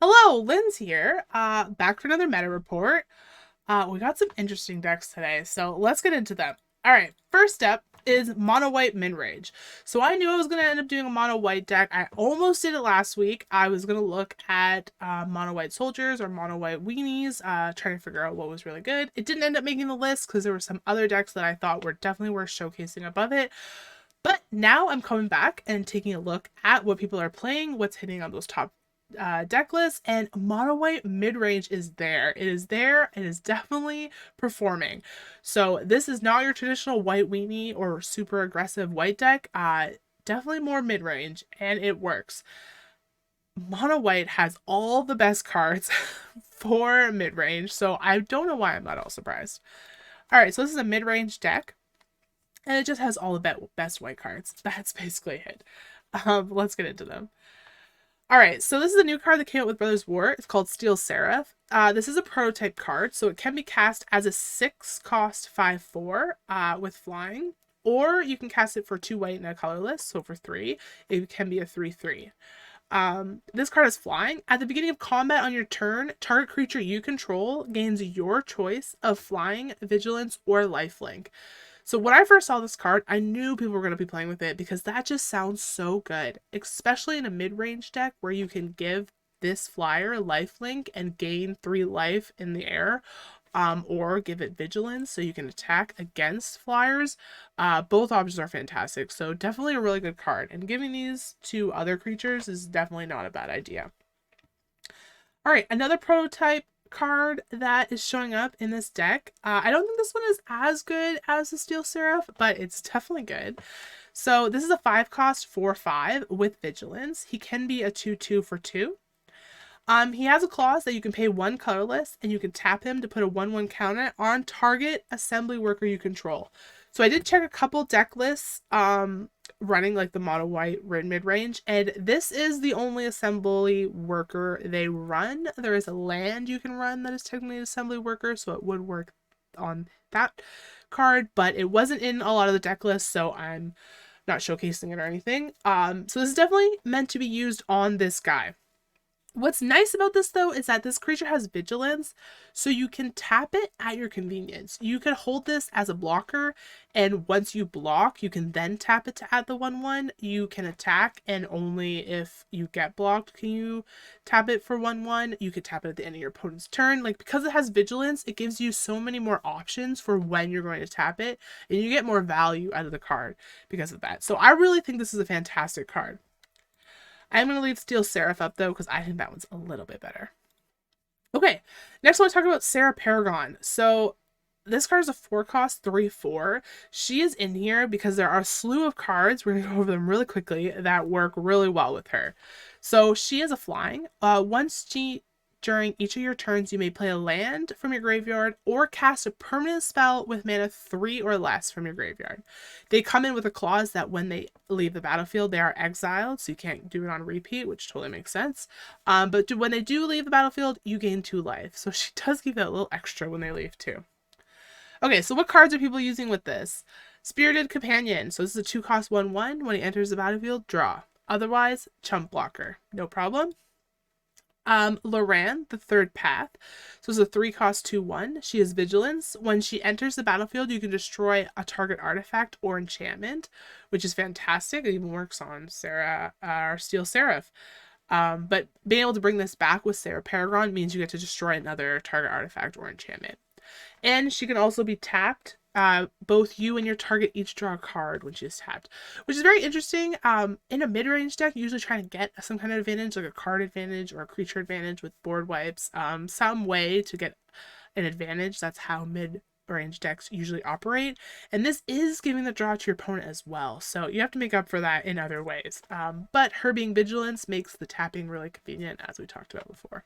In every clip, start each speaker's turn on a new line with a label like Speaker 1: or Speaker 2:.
Speaker 1: Hello, Lynn's here. Back for another meta report. We got some interesting decks today, so let's get into them. All right, first up is mono white Midrange. So I knew I was gonna end up doing a mono white deck. I almost did it last week. I was gonna look at mono white soldiers or mono white weenies, trying to figure out what was really good. It didn't end up making the list because there were some other decks that I thought were definitely worth showcasing above it. But now I'm coming back and taking a look at what people are playing, what's hitting on those top deck lists, and mono white Midrange is there. It is there. It is definitely performing. So this is not your traditional white weenie or super aggressive white deck. Definitely more mid-range, and it works. Mono white has all the best cards for mid-range, so I don't know why I'm not all surprised. All right, so this is a mid-range deck, and it just has all the best white cards. That's basically it. Let's get into them. All right, so this is a new card that came out with Brothers War. It's called Steel Seraph. This is a prototype card, so it can be cast as a 6-cost 5/4 with flying, or you can cast it for 2 white and a colorless, so for 3. It can be a 3/3. This card is flying. At the beginning of combat on your turn, target creature you control gains your choice of flying, vigilance, or lifelink. So when I first saw this card, I knew people were going to be playing with it because that just sounds so good, especially in a mid-range deck where you can give this flyer lifelink and gain 3 life in the air, or give it vigilance so you can attack against flyers. Both options are fantastic, so definitely a really good card, and giving these to other creatures is definitely not a bad idea. All right, another prototype card that is showing up in this deck. I don't think this one is as good as the Steel Seraph, but it's definitely good. So this is a 5-cost 4/5 with vigilance. He can be a 2/2 for 2. He has a clause that you can pay 1 colorless and you can tap him to put a 1/1 counter on target assembly worker you control. So I did check a couple deck lists running like the mono white mid-range, and this is the only assembly worker they run. There is a land you can run that is technically an assembly worker, so it would work on that card, but it wasn't in a lot of the deck lists, so I'm not showcasing it or anything. So this is definitely meant to be used on this guy. What's nice about this, though, is that this creature has vigilance, so you can tap it at your convenience. You could hold this as a blocker, and once you block, you can then tap it to add the 1/1. You can attack, and only if you get blocked can you tap it for 1/1. You could tap it at the end of your opponent's turn. Like, because it has vigilance, it gives you so many more options for when you're going to tap it, and you get more value out of the card because of that. So I really think this is a fantastic card. I'm going to leave Steel Seraph up, though, because I think that one's a little bit better. Okay, next I want to talk about Sarah Paragon. So this card is a 4-cost 3/4. She is in here because there are a slew of cards, we're going to go over them really quickly, that work really well with her. So she is a flying. During each of your turns, you may play a land from your graveyard or cast a permanent spell with mana 3 or less from your graveyard. They come in with a clause that when they leave the battlefield, they are exiled, so you can't do it on repeat, which totally makes sense. But when they do leave the battlefield, you gain 2 life. So she does give that a little extra when they leave too. Okay, so what cards are people using with this? Spirited Companion. So this is a 2-cost 1/1. When he enters the battlefield, draw. Otherwise, chump blocker. No problem. Loran, the Third Path. So it's a 3-cost 2/1. She has vigilance. When she enters the battlefield, you can destroy a target artifact or enchantment, which is fantastic. It even works on Sarah or Steel Seraph. But being able to bring this back with Sarah Paragon means you get to destroy another target artifact or enchantment. And she can also be tapped. Both you and your target each draw a card when she's tapped, which is very interesting. In a mid-range deck, usually trying to get some kind of advantage, like a card advantage or a creature advantage with board wipes, some way to get an advantage. That's how mid-range decks usually operate. And this is giving the draw to your opponent as well, so you have to make up for that in other ways. But her being vigilance makes the tapping really convenient, as we talked about before.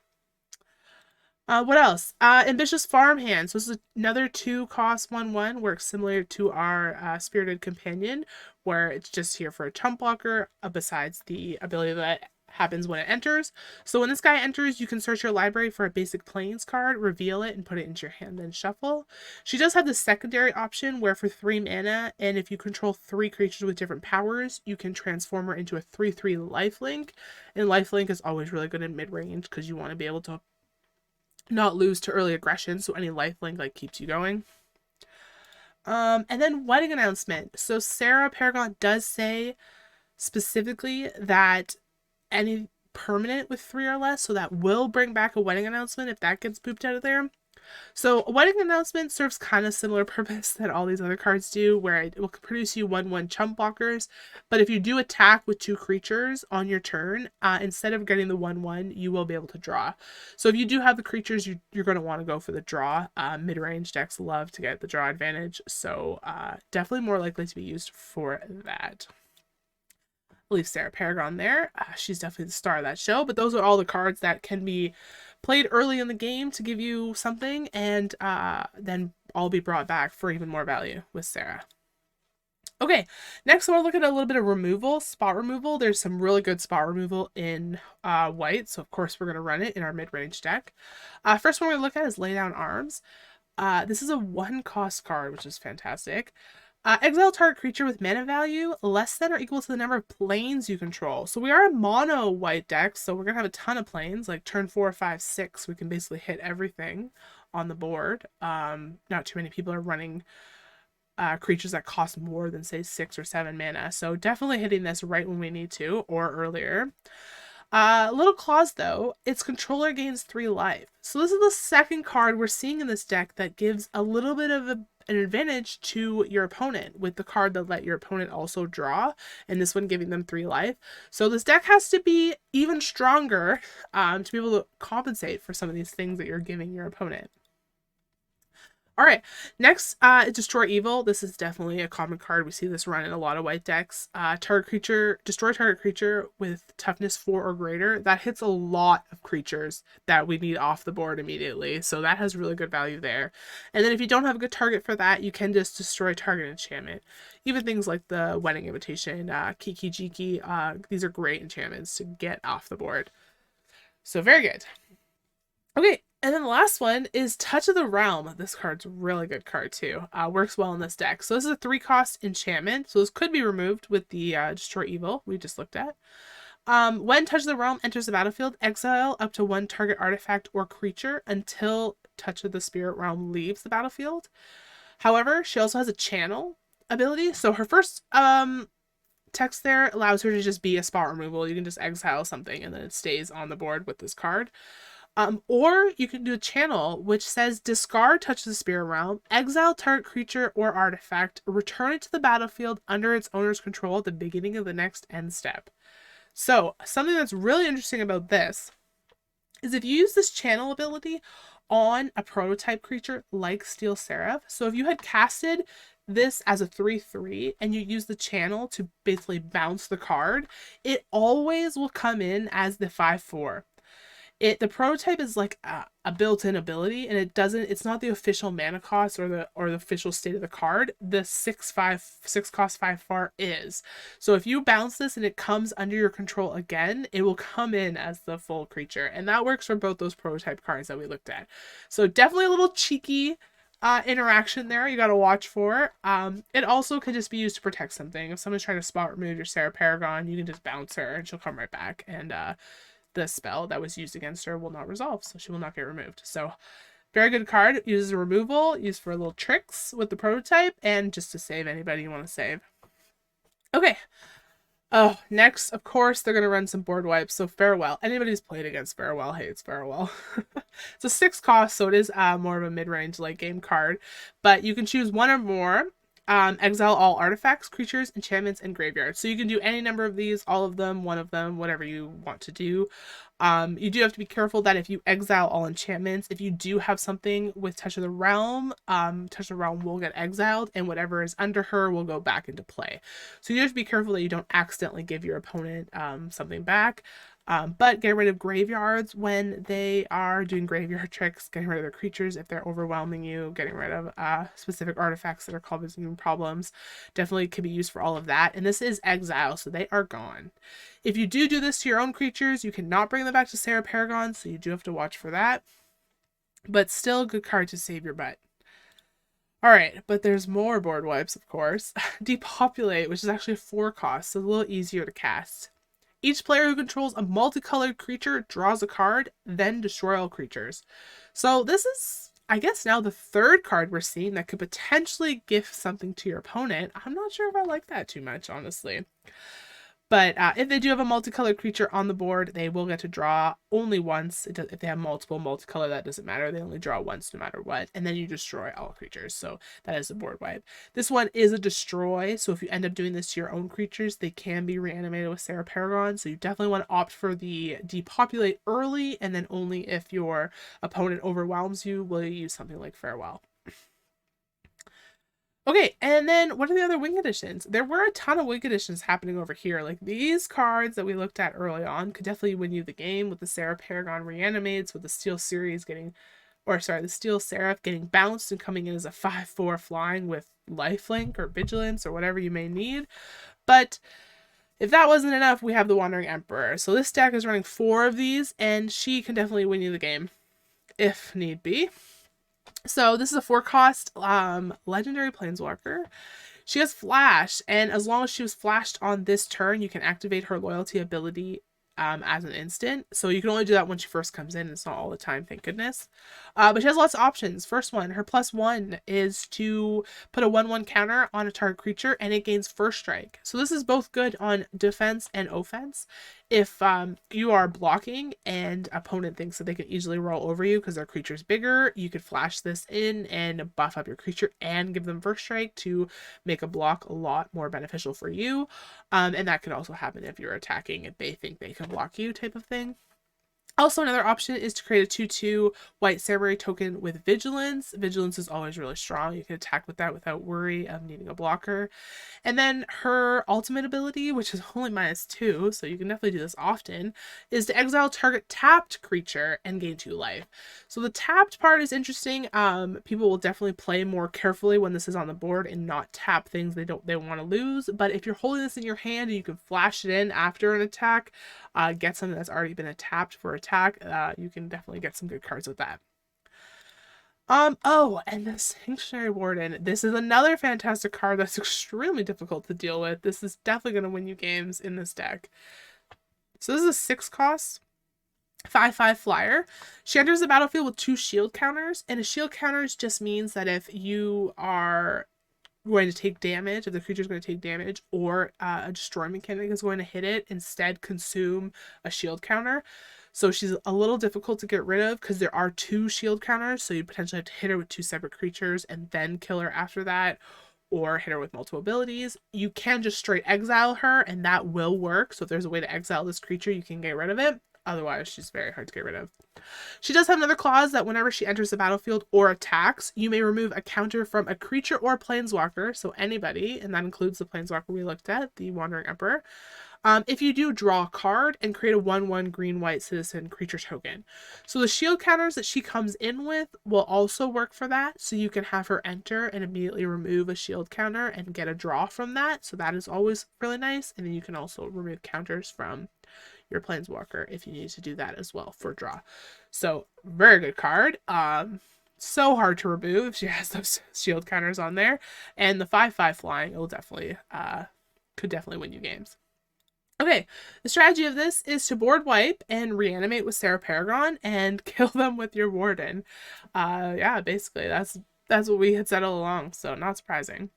Speaker 1: What else? Ambitious Farmhand. So this is another 2-cost 1/1. Works similar to our Spirited Companion, where it's just here for a chump blocker, besides the ability that happens when it enters. So when this guy enters, you can search your library for a basic plains card, reveal it, and put it into your hand, then shuffle. She does have the secondary option where for 3 mana, and if you control 3 creatures with different powers, you can transform her into a 3/3 lifelink. And lifelink is always really good in mid-range because you want to be able to not lose to early aggression, so any lifelink like keeps you going. And then wedding announcement. So Sarah Paragon does say specifically that any permanent with 3 or less, so that will bring back a wedding announcement if that gets pooped out of there. So a wedding announcement serves kind of similar purpose that all these other cards do, where it will produce you 1/1 chump blockers. But if you do attack with 2 creatures on your turn, instead of getting the 1/1, you will be able to draw. So if you do have the creatures, you're going to want to go for the draw. Mid-range decks love to get the draw advantage, so definitely more likely to be used for that. I'll leave Sarah Paragon there. She's definitely the star of that show, but those are all the cards that can be played early in the game to give you something, and then all be brought back for even more value with Sarah. Okay, next I want to look at a little bit of removal, spot removal. There's some really good spot removal in white, so of course we're going to run it in our mid-range deck. First one we're going to look at is Lay Down Arms. This is a 1-cost card, which is fantastic. Exile target creature with mana value less than or equal to the number of planes you control. So we are a mono white deck, so we're going to have a ton of planes. Like turn 4, 5, 6, we can basically hit everything on the board. Not too many people are running creatures that cost more than, say, 6 or 7 mana. So definitely hitting this right when we need to, or earlier. Little clause though, its controller gains 3 life. So this is the second card we're seeing in this deck that gives a little bit of an advantage to your opponent, with the card that let your opponent also draw, and this one giving them 3 life. So this deck has to be even stronger to be able to compensate for some of these things that you're giving your opponent. All right, next, Destroy Evil. This is definitely a common card. We see this run in a lot of white decks. Destroy target creature with toughness 4 or greater. That hits a lot of creatures that we need off the board immediately, so that has really good value there. And then if you don't have a good target for that, you can just destroy target enchantment. Even things like the Wedding Invitation, Kiki Jiki, these are great enchantments to get off the board. So very good. Okay, and then the last one is Touch of the Realm. This card's a really good card too. Works well in this deck. So this is a 3-cost enchantment. So this could be removed with the Destroy Evil we just looked at. When Touch of the Realm enters the battlefield, exile up to 1 target artifact or creature until Touch of the Spirit Realm leaves the battlefield. However, she also has a channel ability. So her first text there allows her to just be a spot removal. You can just exile something and then it stays on the board with this card. Or you can do a channel which says discard Touch of the Spirit Realm, exile target creature or artifact, return it to the battlefield under its owner's control at the beginning of the next end step. So something that's really interesting about this is if you use this channel ability on a prototype creature like Steel Seraph, so if you had casted this as a 3/3 and you use the channel to basically bounce the card, it always will come in as the 5/4. The prototype is like a built-in ability, and it's not the official mana cost or the official state of the card. The 6 cost 5/4 is. So if you bounce this and it comes under your control again, it will come in as the full creature, and that works for both those prototype cards that we looked at. So definitely a little cheeky interaction there you got to watch for. It also could just be used to protect something. If someone's trying to spot remove your Sarah Paragon, you can just bounce her and she'll come right back, and the spell that was used against her will not resolve, so she will not get removed. So very good card. Uses removal, used for little tricks with the prototype, and just to save anybody you want to save. Okay. Oh, next, of course, they're going to run some board wipes. So Farewell. Anybody who's played against Farewell hates Farewell. It's a 6 cost, so it is more of a mid-range late game card. But you can choose 1 or more. Exile all artifacts, creatures, enchantments, and graveyards. So you can do any number of these, all of them, 1 of them, whatever you want to do. You do have to be careful that if you exile all enchantments, if you do have something with Touch of the Realm, Touch of the Realm will get exiled, and whatever is under her will go back into play. So you have to be careful that you don't accidentally give your opponent something back. But getting rid of graveyards when they are doing graveyard tricks, getting rid of their creatures if they're overwhelming you, getting rid of specific artifacts that are causing problems, definitely could be used for all of that. And this is exile, so they are gone. If you do this to your own creatures, you cannot bring them back to Sarah Paragon, so you do have to watch for that. But still, good card to save your butt. Alright, but there's more board wipes, of course. Depopulate, which is actually a 4 cost, so a little easier to cast. Each player who controls a multicolored creature draws a card, then destroy all creatures. So this is, I guess, now the 3rd card we're seeing that could potentially gift something to your opponent. I'm not sure if I like that too much, honestly. But if they do have a multicolored creature on the board, they will get to draw only once. If they have multiple multicolor, that doesn't matter. They only draw once no matter what. And then you destroy all creatures. So that is a board wipe. This one is a destroy. So if you end up doing this to your own creatures, they can be reanimated with Sarah Paragon. So you definitely want to opt for the depopulate early. And then only if your opponent overwhelms you will you use something like Farewell. Okay, and then what are the other wing editions? There were a ton of wing editions happening over here. Like these cards that we looked at early on could definitely win you the game with the Sarah Paragon Reanimates, with the Steel Series getting, the Steel Seraph getting bounced and coming in as a 5/4 flying with lifelink or vigilance or whatever you may need. But if that wasn't enough, we have the Wandering Emperor. So this deck is running 4 of these, and she can definitely win you the game if need be. So this is a 4 cost legendary planeswalker. She has flash, and as long as she was flashed on this turn, you can activate her loyalty ability as an instant. So you can only do that when she first comes in. It's not all the time, thank goodness. But she has lots of options. First one, her +1 is to put a 1/1 counter on a target creature, and it gains first strike. So this is both good on defense and offense. If you are blocking and opponent thinks that they can easily roll over you because their creature's bigger, you could flash this in and buff up your creature and give them first strike to make a block a lot more beneficial for you. And that could also happen if you're attacking if they think they can block you type of thing. Also, another option is to create a 2/2 white Cerberus token with Vigilance. Vigilance is always really strong. You can attack with that without worry of needing a blocker. And then her ultimate ability, which is only -2, so you can definitely do this often, is to exile target tapped creature and gain 2 life. So the tapped part is interesting. People will definitely play more carefully when this is on the board and not tap things they want to lose. But if you're holding this in your hand and you can flash it in after an attack, get something that's already been tapped for attack, you can definitely get some good cards with that. Oh, and the Sanctuary Warden. This is another fantastic card that's extremely difficult to deal with. This is definitely going to win you games in this deck. So this is a 6 cost, 5/5 flyer. She enters the battlefield with 2 shield counters, and a shield counters just means that if you are going to take damage, if the creature is going to take damage, or a destroy mechanic is going to hit it, instead consume a shield counter. So she's a little difficult to get rid of because there are 2 shield counters, so you potentially have to hit her with 2 separate creatures and then kill her after that, or hit her with multiple abilities. You can just straight exile her, and that will work. So if there's a way to exile this creature, you can get rid of it. Otherwise, she's very hard to get rid of. She does have another clause that whenever she enters the battlefield or attacks, you may remove a counter from a creature or planeswalker, so anybody, and that includes the planeswalker we looked at, the Wandering Emperor, if you do draw a card and create a 1/1 green-white citizen creature token. So the shield counters that she comes in with will also work for that, so you can have her enter and immediately remove a shield counter and get a draw from that, so that is always really nice. And then you can also remove counters from your planeswalker if you need to do that as well for draw. So very good card. So hard to remove if she has those shield counters on there. And the 5/5 flying, it will definitely could definitely win you games. Okay, the strategy of this is to board wipe and reanimate with Sarah Paragon and kill them with your Warden. Yeah, basically that's what we had said all along, so not surprising.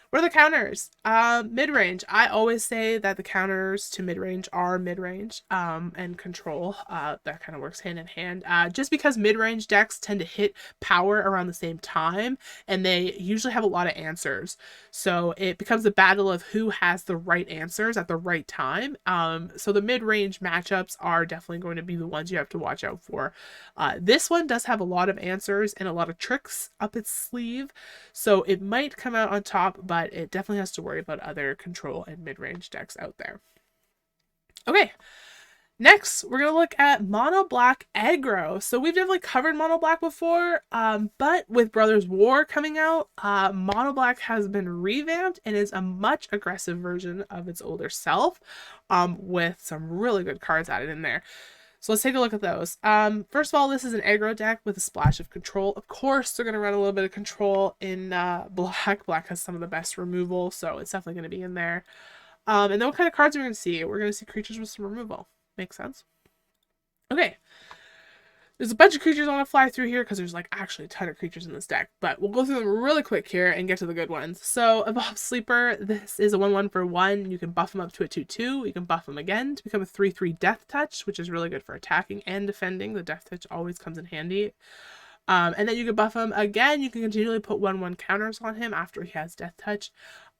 Speaker 1: What are the counters? Midrange. I always say that the counters to midrange are midrange and control. That kind of works hand in hand. Just because midrange decks tend to hit power around the same time, and they usually have a lot of answers. So it becomes a battle of who has the right answers at the right time. So the midrange matchups are definitely going to be the ones you have to watch out for. This one does have a lot of answers and a lot of tricks up its sleeve, so it might come out on top, but it definitely has to worry about other control and mid-range decks out there. Okay, Next, we're going to look at Mono Black Aggro. So we've definitely covered Mono Black before, but with Brothers War coming out, Mono Black has been revamped and is a much aggressive version of its older self, with some really good cards added in there. So let's take a look at those. First of all, this is an aggro deck with a splash of control. Of course, they're going to run a little bit of control in black. Black has some of the best removal, so it's definitely going to be in there. And then what kind of cards are we going to see? We're going to see creatures with some removal. Makes sense. Okay. There's a bunch of creatures I want to fly through here because there's like actually a ton of creatures in this deck, but we'll go through them really quick here and get to the good ones. So Evolve Sleeper, this is a 1/1 for 1. You can buff him up to a 2/2. You can buff him again to become a 3/3 Death Touch, which is really good for attacking and defending. The Death Touch always comes in handy. And then you can buff him again. You can continually put 1/1 counters on him after he has Death Touch.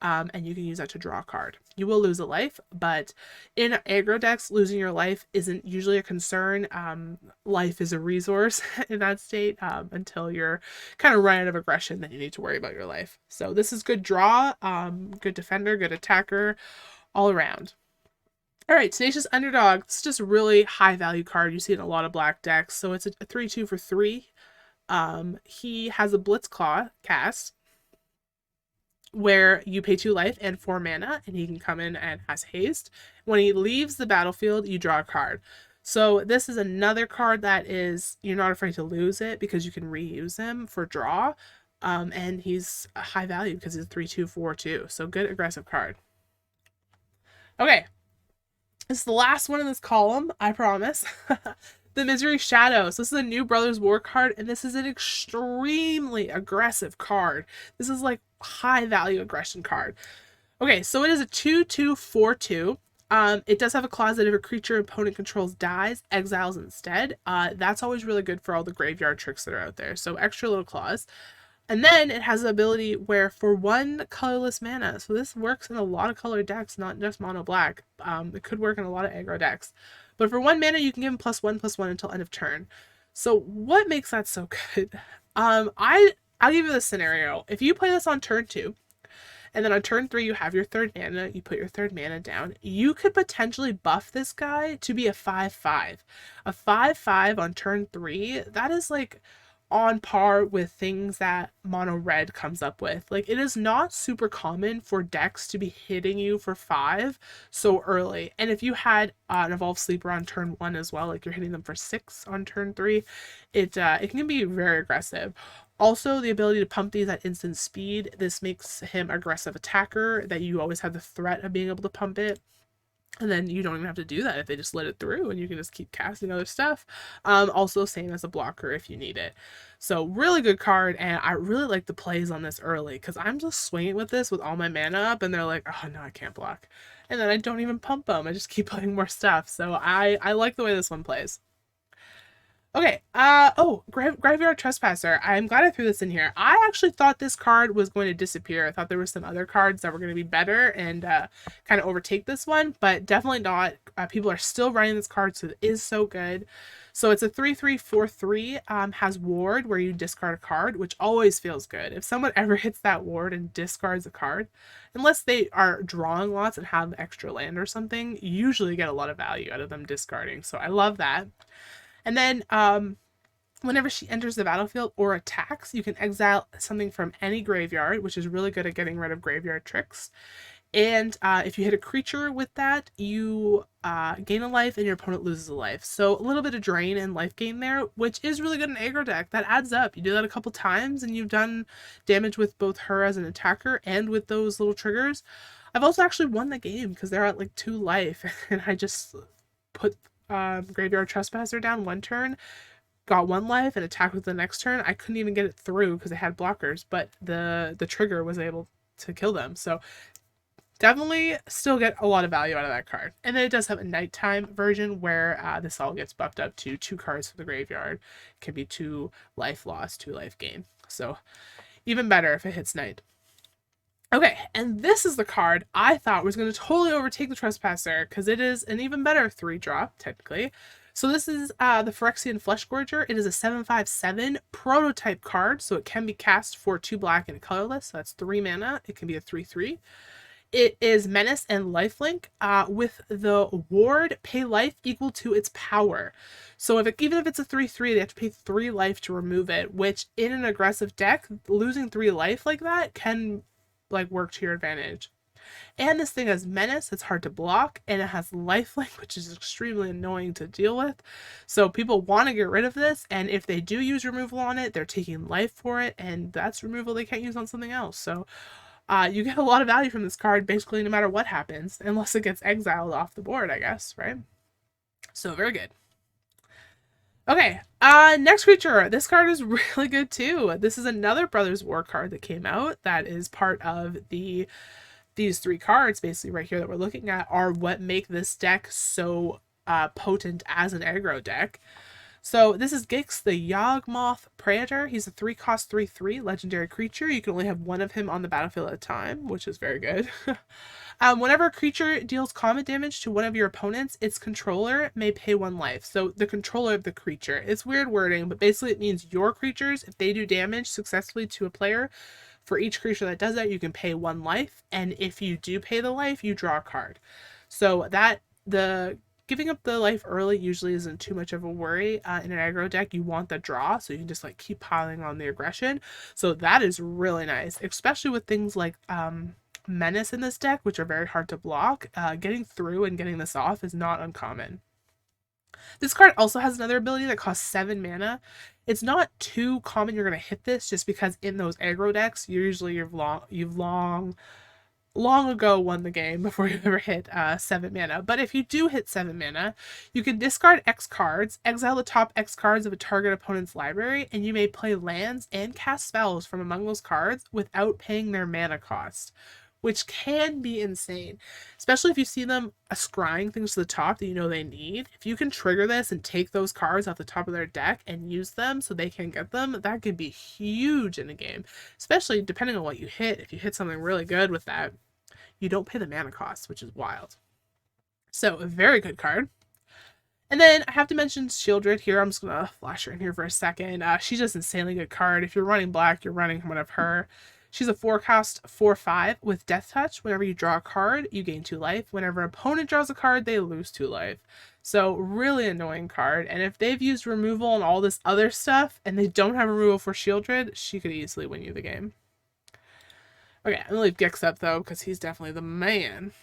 Speaker 1: And you can use that to draw a card. You will lose a life, but in aggro decks, losing your life isn't usually a concern. Life is a resource in that state until you're kind of run out of aggression, then you need to worry about your life. So this is good draw, good defender, good attacker, all around. All right, Tenacious Underdog. It's just a really high value card. You see it in a lot of black decks. So it's a 3/2 for 3. He has a Blitzclaw cast, where you pay 2 life and 4 mana, and he can come in and has haste. When he leaves the battlefield, you draw a card. So this is another card that is, you're not afraid to lose it because you can reuse him for draw. And he's a high value because he's a 3/2 4/2. So good aggressive card. Okay. This is the last one in this column, I promise. The Misery Shadow. So this is a new Brothers War card, and this is an extremely aggressive card. This is like high value aggression card. Okay, so it is a 2/2 4/2. It does have a clause that if a creature opponent controls dies, exiles instead. That's always really good for all the graveyard tricks that are out there. So extra little clause. And then it has the ability where for 1 colorless mana, so this works in a lot of colored decks, not just mono black. It could work in a lot of aggro decks. But for 1 mana, you can give him +1/+1 until end of turn. So what makes that so good? I'll give you this scenario. If you play this on turn 2, and then on turn 3 you have your 3rd mana, you put your 3rd mana down, you could potentially buff this guy to be a 5/5. A 5/5 on turn 3, that is like on par with things that mono red comes up with. Like, it is not super common for decks to be hitting you for 5 so early. And if you had an Evolve Sleeper on turn 1 as well, like you're hitting them for 6 on turn 3, it can be very aggressive. Also, the ability to pump these at instant speed. This makes him aggressive attacker, that you always have the threat of being able to pump it. And then you don't even have to do that if they just let it through, and you can just keep casting other stuff. Also, same as a blocker if you need it. So really good card, and I really like the plays on this early because I'm just swinging with this with all my mana up, and they're like, oh no, I can't block. And then I don't even pump them. I just keep playing more stuff. So I like the way this one plays. Okay, Graveyard Trespasser. I'm glad I threw this in here. I actually thought this card was going to disappear. I thought there were some other cards that were going to be better and kind of overtake this one, but definitely not. People are still running this card, so it is so good. So it's a 3/3 4/3, has Ward, where you discard a card, which always feels good. If someone ever hits that Ward and discards a card, unless they are drawing lots and have extra land or something, you usually get a lot of value out of them discarding. So I love that. And then whenever she enters the battlefield or attacks, you can exile something from any graveyard, which is really good at getting rid of graveyard tricks. And if you hit a creature with that, you gain a life and your opponent loses a life. So a little bit of drain and life gain there, which is really good in aggro deck. That adds up. You do that a couple times and you've done damage with both her as an attacker and with those little triggers. I've also actually won the game because they're at like 2 life, and I just put Graveyard Trespasser down 1 turn, got 1 life, and attacked with the next turn. I couldn't even get it through because they had blockers, but the trigger was able to kill them. So definitely still get a lot of value out of that card. And then it does have a nighttime version where this all gets buffed up to 2 cards for the graveyard. It can be 2 life loss, 2 life gain. So even better if it hits night. Okay, and this is the card I thought was going to totally overtake the Trespasser because it is an even better 3-drop, technically. So this is the Phyrexian Fleshgorger. It is a 7/5/7 prototype card, so it can be cast for 2 black and colorless. So that's 3 mana. It can be a 3/3. It is menace and lifelink. With the ward, pay life equal to its power. So even if it's a 3/3, they have to pay 3 life to remove it, which in an aggressive deck, losing 3 life like that can like work to your advantage. And this thing has menace, it's hard to block, and it has lifelink, which is extremely annoying to deal with. So people want to get rid of this, and if they do use removal on it, they're taking life for it, and that's removal they can't use on something else. So you get a lot of value from this card basically no matter what happens, unless it gets exiled off the board, I guess, right? So very good. Okay, next creature. This card is really good too. This is another Brothers War card that came out that is part of these 3 cards basically right here that we're looking at are what make this deck so potent as an aggro deck. So this is Gix, the Yawgmoth Praetor. He's a 3-cost 3/3 legendary creature. You can only have 1 of him on the battlefield at a time, which is very good. Whenever a creature deals combat damage to one of your opponents, its controller may pay 1 life. So the controller of the creature. It's weird wording, but basically it means your creatures, if they do damage successfully to a player, for each creature that does that, you can pay 1 life. And if you do pay the life, you draw a card. So the giving up the life early usually isn't too much of a worry. In an aggro deck, you want the draw, so you can just like keep piling on the aggression. So that is really nice, especially with things like menace in this deck, which are very hard to block. Getting through and getting this off is not uncommon. This card also has another ability that costs 7 mana. It's not too common you're going to hit this, just because in those aggro decks, usually you've long ago won the game before you ever hit 7 mana. But if you do hit 7 mana, you can discard X cards, exile the top X cards of a target opponent's library, and you may play lands and cast spells from among those cards without paying their mana cost, which can be insane, especially if you see them scrying things to the top that you know they need. If you can trigger this and take those cards off the top of their deck and use them so they can get them, that could be huge in the game, especially depending on what you hit. If you hit something really good with that, you don't pay the mana cost, which is wild. So a very good card. And then I have to mention Shieldred here. I'm just going to flash her in here for a second. She's just an insanely good card. If you're running black, you're running one of her. She's a 4-cost 4/5 with Death Touch. Whenever you draw a card, you gain 2 life. Whenever an opponent draws a card, they lose 2 life. So really annoying card. And if they've used removal and all this other stuff, and they don't have removal for Shieldred, she could easily win you the game. Okay, I'm gonna leave Gix up though, because he's definitely the man.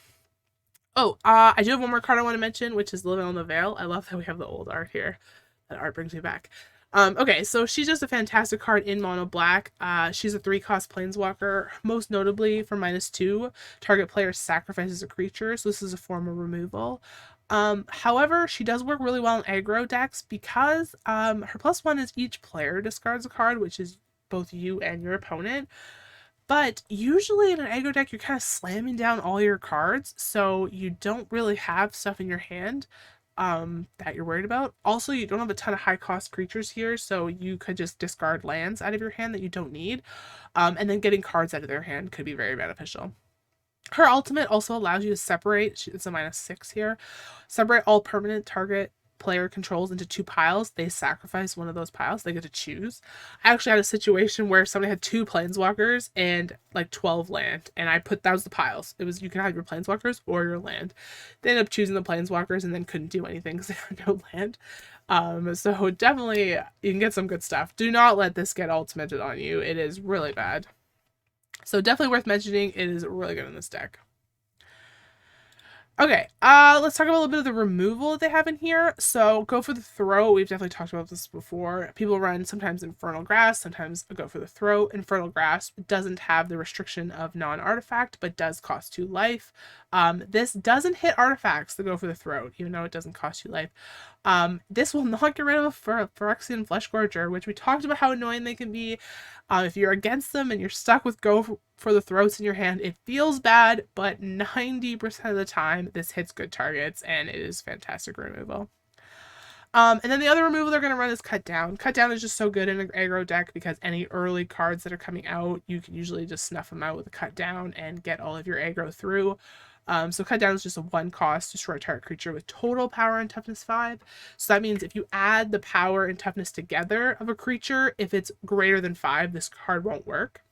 Speaker 1: Oh, I do have one more card I want to mention, which is Living on the Veil. I love that we have the old art here. That art brings me back. Okay, so she's just a fantastic card in mono black. She's a 3-cost planeswalker, most notably for -2. Target player sacrifices a creature, so this is a form of removal. However, she does work really well in aggro decks because her +1 is each player discards a card, which is both you and your opponent. But usually in an aggro deck, you're kind of slamming down all your cards, so you don't really have stuff in your hand that you're worried about. Also, you don't have a ton of high-cost creatures here, so you could just discard lands out of your hand that you don't need. And then getting cards out of their hand could be very beneficial. Her ultimate also allows you to separate, it's a -6 here, separate all permanent target player controls into 2 piles. They sacrifice one of those piles. They get to choose. I actually had a situation where somebody had 2 planeswalkers and like 12 land, and that was the piles. It was, you can have your planeswalkers or your land. They ended up choosing the planeswalkers and then couldn't do anything because they had no land. So definitely you can get some good stuff. Do not let this get ultimated on you. It is really bad. So definitely worth mentioning. It is really good in this deck. Okay, let's talk about a little bit of the removal that they have in here. So Go for the Throat, we've definitely talked about this before. People run sometimes Infernal Grasp, sometimes Go for the Throat. Infernal Grasp doesn't have the restriction of non-artifact, but does cost 2 life. This doesn't hit artifacts, the Go for the Throat, even though it doesn't cost you life. This will not get rid of a Phyrexian Fleshgorger, which we talked about how annoying they can be. If you're against them and you're stuck with Go for the Throats in your hand, it feels bad, but 90% of the time, this hits good targets, and it is fantastic removal. And then the other removal they're going to run is Cut Down. Cut Down is just so good in an aggro deck because any early cards that are coming out, you can usually just snuff them out with a Cut Down and get all of your aggro through. So Cut Down is just a 1-cost destroy target creature with total power and toughness 5. So that means if you add the power and toughness together of a creature, if it's greater than 5, this card won't work.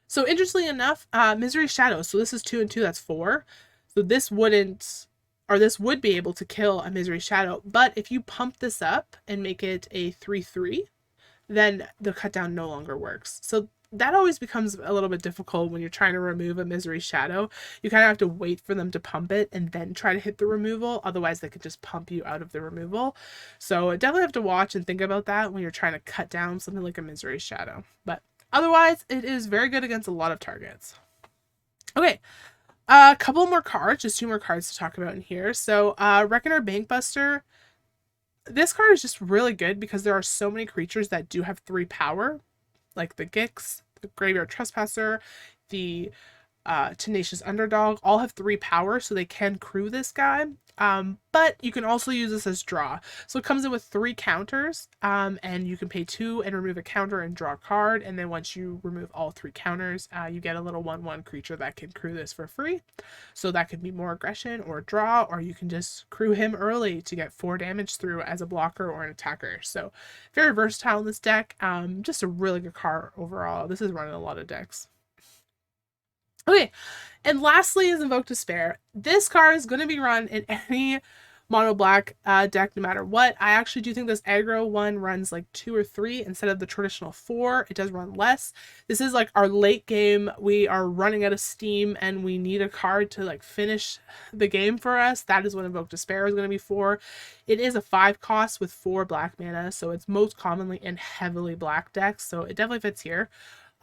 Speaker 1: So interestingly enough, Misery Shadow. So this is 2 and 2, that's 4. So this wouldn't, or this would be able to kill a Misery Shadow. But if you pump this up and make it a 3/3, then the cut down no longer works. So that always becomes a little bit difficult when you're trying to remove a Misery Shadow. You kind of have to wait for them to pump it and then try to hit the removal. Otherwise, they could just pump you out of the removal. So definitely have to watch and think about that when you're trying to cut down something like a Misery Shadow. But otherwise, it is very good against a lot of targets. Okay, a couple more cards, just 2 more cards to talk about in here. So Reckoner Bankbuster. This card is just really good because there are so many creatures that do have 3 power, like the Gix, the Graveyard Trespasser, the Tenacious Underdog, all have 3 power, so they can crew this guy. But you can also use this as draw. So it comes in with 3 counters, and you can pay 2 and remove a counter and draw a card. And then once you remove all 3 counters, you get a little 1/1 creature that can crew this for free. So that could be more aggression or draw, or you can just crew him early to get 4 damage through as a blocker or an attacker. So very versatile in this deck. Just a really good card overall. This is running a lot of decks. Okay, and lastly is Invoke Despair. This card is going to be run in any mono black deck no matter what. I actually do think this aggro one runs like 2 or 3 instead of the traditional 4. It does run less. This is like our late game. We are running out of steam and we need a card to like finish the game for us. That is what Invoke Despair is going to be for. It is a 5 cost with 4 black mana, so it's most commonly in heavily black decks, so it definitely fits here.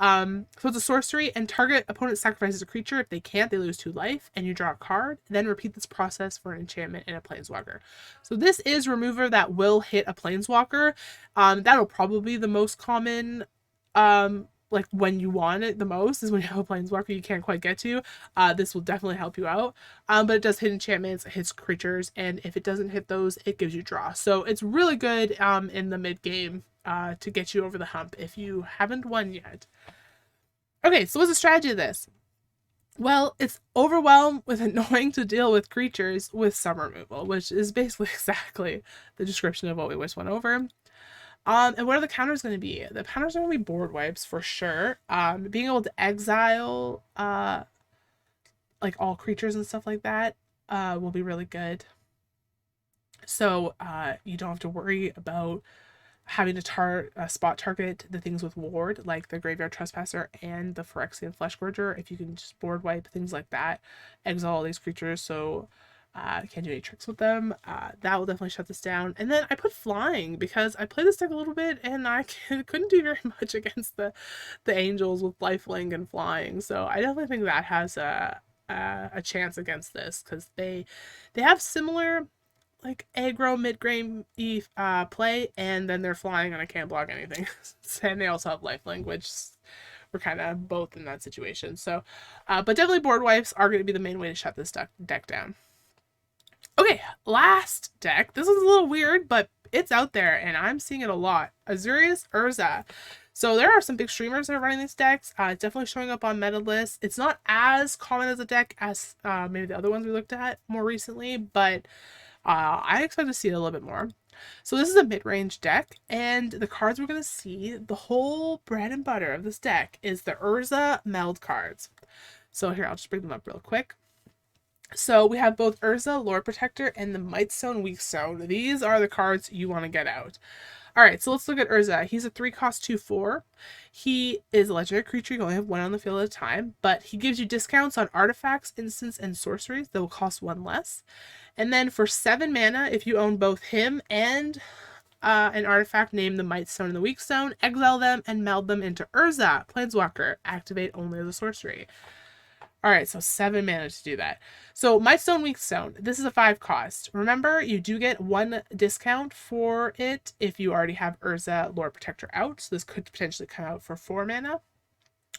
Speaker 1: So it's a sorcery, and target opponent sacrifices a creature. If they can't, they lose 2 life, and you draw a card. Then repeat this process for an enchantment and a planeswalker. So this is remover that will hit a planeswalker. That'll probably be the most common, like when you want it the most is when you have a planeswalker you can't quite get to. This will definitely help you out. But it does hit enchantments, it hits creatures, and if it doesn't hit those, it gives you draw. So it's really good in the mid game to get you over the hump if you haven't won yet. Okay, so what's the strategy of this? Well, it's overwhelmed with annoying to deal with creatures with some removal, which is basically exactly the description of what we just went over. And what are the counters going to be? The counters are going to be board wipes for sure. Being able to exile like all creatures and stuff like that will be really good. So you don't have to worry about having to spot target the things with ward, like the Graveyard Trespasser and the Phyrexian Fleshgorger. If you can just board wipe things like that, exile all these creatures, so can't do any tricks with them. That will definitely shut this down. And then I put flying because I played this deck a little bit and I couldn't do very much against the angels with lifelink and flying. So I definitely think that has a chance against this because they have similar like aggro mid-game play, and then they're flying and I can't block anything. And they also have lifelink, which we're kind of both in that situation. So, but definitely board wipes are going to be the main way to shut this deck down. Okay, last deck. This is a little weird, but it's out there and I'm seeing it a lot. Azorius Urza. So there are some big streamers that are running these decks. It's definitely showing up on meta lists. It's not as common as a deck as maybe the other ones we looked at more recently, but I expect to see it a little bit more. So this is a mid-range deck, and the cards we're going to see, the whole bread and butter of this deck is the Urza meld cards. So here, I'll just bring them up real quick. So we have both Urza, Lord Protector, and the Mightstone, Weakstone. These are the cards you want to get out. Alright, so let's look at Urza. He's a 3-cost 2/4. He is a legendary creature. You can only have 1 on the field at a time, but he gives you discounts on artifacts, instants, and sorceries that will cost 1 less. And then for 7 mana, if you own both him and an artifact named the Mightstone and the Weakstone, exile them and meld them into Urza, Planeswalker. Activate only as a sorcery. Alright, so 7 mana to do that. So Mightstone, Weakstone. This is a 5 cost. Remember, you do get 1 discount for it if you already have Urza, Lord Protector out. So this could potentially come out for 4 mana.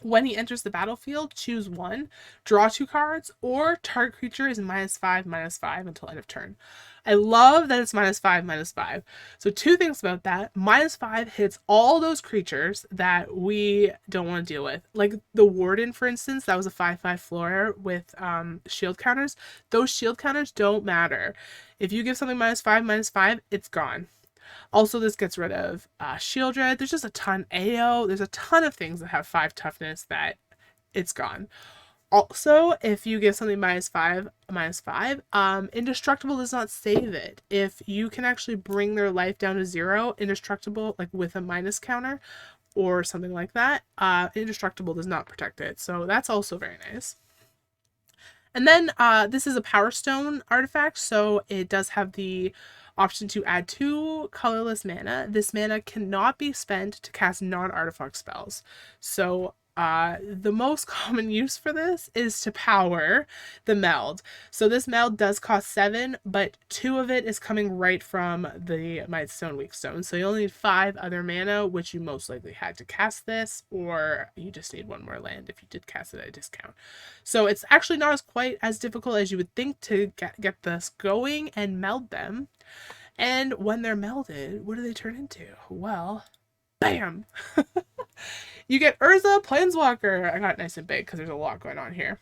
Speaker 1: When he enters the battlefield, choose 1, draw 2 cards, or target creature is -5/-5 until end of turn. I love that it's -5/-5. So 2 things about that. -5 hits all those creatures that we don't want to deal with. Like the Warden, for instance, that was a 5/5 flyer with shield counters. Those shield counters don't matter. If you give something -5/-5, it's gone. Also, this gets rid of Shield Dread. There's just a ton. AO. There's a ton of things that have 5 toughness that it's gone. Also, if you give something -5, -5, indestructible does not save it. If you can actually bring their life down to 0, indestructible, like with a minus counter or something like that, indestructible does not protect it. So that's also very nice. And then this is a Power Stone artifact, so it does have the option to add 2 colorless mana. This mana cannot be spent to cast non-artifact spells. So the most common use for this is to power the meld. So this meld does cost 7, but 2 of it is coming right from the Might Stone, Weak Stone. So you only need 5 other mana, which you most likely had to cast this, or you just need 1 more land if you did cast it at a discount. So it's actually not as quite as difficult as you would think to get this going and meld them. And when they're melded, what do they turn into? Well, bam! You get Urza Planeswalker. I got it nice and big because there's a lot going on here.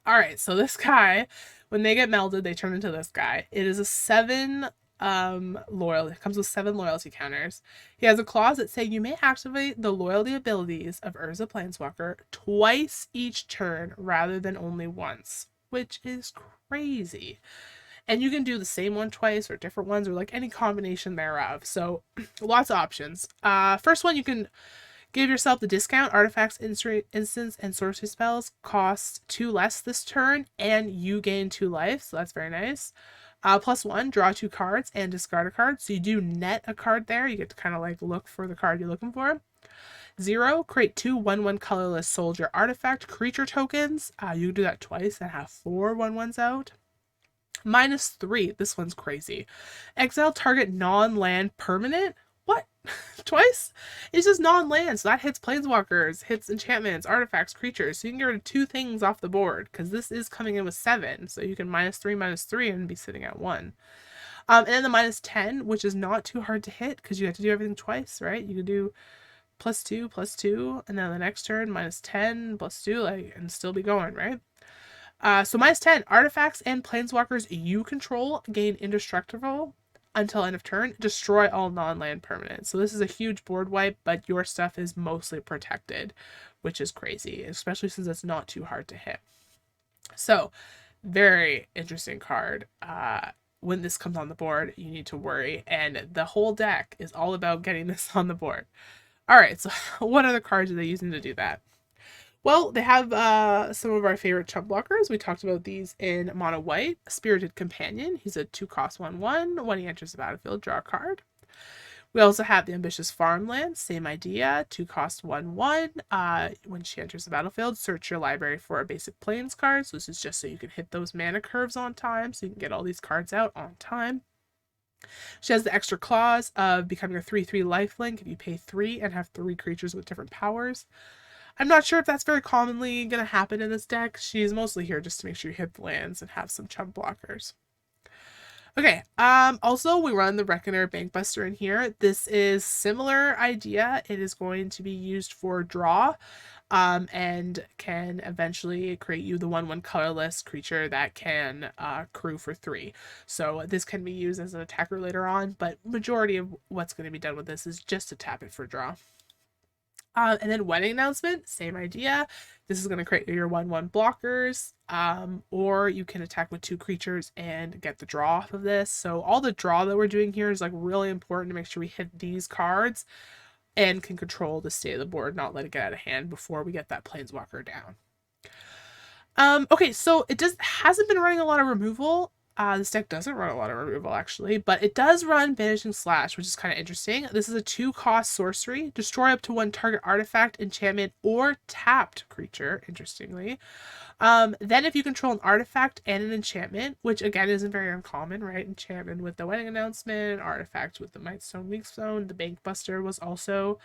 Speaker 1: Alright, so this guy, when they get melded, they turn into this guy. It is a 7 loyalty. It comes with 7 loyalty counters. He has a clause that say you may activate the loyalty abilities of Urza Planeswalker twice each turn rather than only once, which is crazy. And you can do the same one twice or different ones or like any combination thereof. So lots of options. First one, you can give yourself the discount. Artifacts, instants, and sorcery spells cost 2 less this turn, and you gain 2 life, so that's very nice. +1, draw 2 cards and discard a card. So you do net a card there. You get to kind of like look for the card you're looking for. 0, create 2 1/1 colorless soldier artifact creature tokens. You do that twice and have 4 1/1s out. -3, this one's crazy. Exile target non-land permanent. What? Twice? It's just non-land, so that hits planeswalkers, hits enchantments, artifacts, creatures. So you can get rid of 2 things off the board, because this is coming in with 7. So you can -3, -3, and be sitting at 1. And then the -10, which is not too hard to hit, because you have to do everything twice, right? You can do +2, +2, and then the next turn, -10, +2, like, and still be going, right? So -10, artifacts and planeswalkers you control gain indestructible until end of turn. Destroy all non-land permanents. So this is a huge board wipe, but your stuff is mostly protected, which is crazy, especially since it's not too hard to hit. So very interesting card. When this comes on the board, you need to worry, and the whole deck is all about getting this on the board. All right, so what other cards are they using to do that? Well, they have some of our favorite chump blockers. We talked about these in mono white. Spirited Companion. He's a 2-cost 1/1. When he enters the battlefield, draw a card. We also have the Ambitious Farmland. Same idea. 2-cost 1/1. When she enters the battlefield, search your library for a basic plains card. So this is just so you can hit those mana curves on time, so you can get all these cards out on time. She has the extra clause of becoming a 3/3 lifelink if you pay 3 and have 3 creatures with different powers. I'm not sure if that's very commonly going to happen in this deck. She's mostly here just to make sure you hit the lands and have some chump blockers. Okay, also we run the Reckoner Bankbuster in here. This is similar idea. It is going to be used for draw, and can eventually create you the 1/1 colorless creature that can crew for 3. So this can be used as an attacker later on, but majority of what's going to be done with this is just to tap it for draw. And then Wedding Announcement, same idea. This is going to create your 1/1 blockers, or you can attack with 2 creatures and get the draw off of this. So all the draw that we're doing here is like really important to make sure we hit these cards and can control the state of the board, not let it get out of hand before we get that planeswalker down. Okay, so it hasn't been running a lot of removal. This deck doesn't run a lot of removal, actually, but it does run Banishing Slash, which is kind of interesting. This is a 2-cost sorcery. Destroy up to 1 target artifact, enchantment, or tapped creature, interestingly. Then if you control an artifact and an enchantment, which again isn't very uncommon, right? Enchantment with the Wedding Announcement, artifact with the Might Stone, Weak Stone. The Bankbuster was also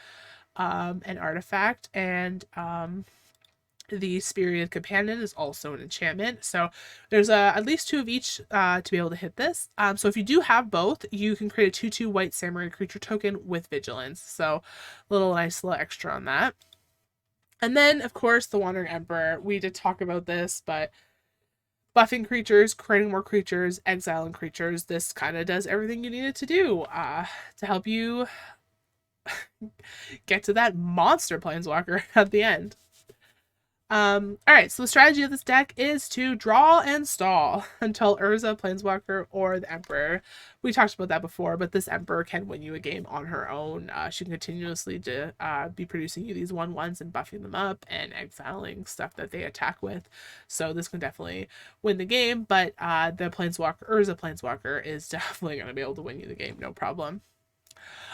Speaker 1: an artifact, and the Spirited Companion is also an enchantment. So there's at least 2 of each to be able to hit this. So if you do have both, you can create a 2/2 white samurai creature token with vigilance. So nice little extra on that. And then, of course, the Wandering Emperor. We did talk about this, but buffing creatures, creating more creatures, exiling creatures. This kind of does everything you need it to do to help you get to that monster planeswalker at the end. All right, so the strategy of this deck is to draw and stall until Urza, Planeswalker, or the Emperor. We talked about that before, but this Emperor can win you a game on her own. She can continuously be producing you these 1/1s and buffing them up and exiling stuff that they attack with. So this can definitely win the game, but the Planeswalker, Urza Planeswalker, is definitely going to be able to win you the game, no problem.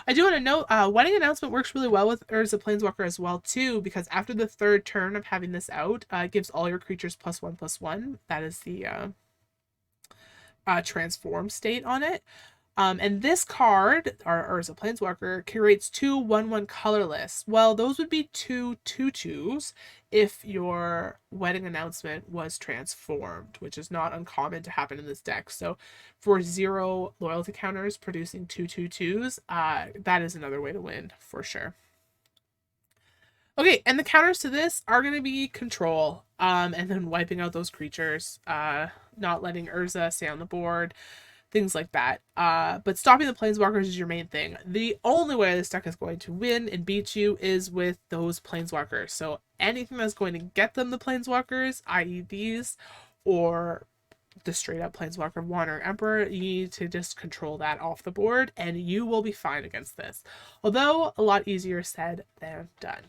Speaker 1: I do want to note, Wedding Announcement works really well with Urza Planeswalker as well, too, because after the third turn of having this out, it gives all your creatures +1/+1. That is the transform state on it. And this card, our Urza Planeswalker, creates 2 1/1 colorless. Well, those would be 2 2/2s if your Wedding Announcement was transformed, which is not uncommon to happen in this deck. So for 0 loyalty counters producing 2 2/2s, that is another way to win for sure. Okay, and the counters to this are going to be control, and then wiping out those creatures, not letting Urza stay on the board, things like that. But stopping the Planeswalkers is your main thing. The only way this deck is going to win and beat you is with those Planeswalkers. So anything that's going to get them the Planeswalkers, i.e. these, or the straight up Planeswalker 1 or Emperor, you need to just control that off the board and you will be fine against this. Although a lot easier said than done.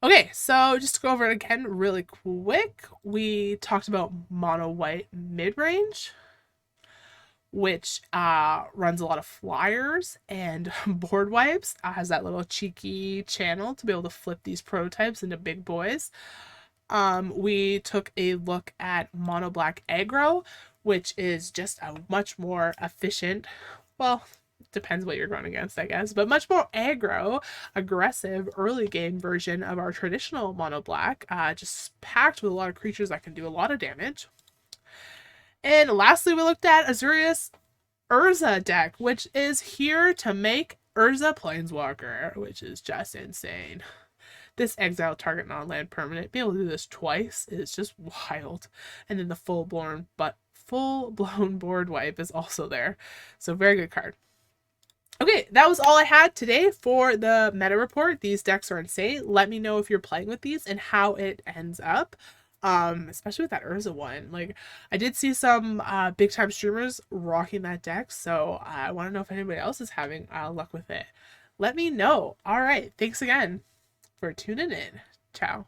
Speaker 1: Okay, so just to go over it again really quick, we talked about mono white mid-range, which runs a lot of flyers and board wipes. Has that little cheeky channel to be able to flip these prototypes into big boys. We took a look at mono black aggro, which is just a much more efficient, well, depends what you're going against, I guess, but much more aggro, aggressive early game version of our traditional mono black, just packed with a lot of creatures that can do a lot of damage. And lastly, we looked at Azorius Urza deck, which is here to make Urza Planeswalker, which is just insane. This exile target non-land permanent, being able to do this twice is just wild. And then the full-blown board wipe is also there. So very good card. Okay, that was all I had today for the meta report. These decks are insane. Let me know if you're playing with these and how it ends up. Especially with that Urza one. Like, I did see some big time streamers rocking that deck, so I want to know if anybody else is having luck with it. Let me know. All right, thanks again for tuning in. Ciao.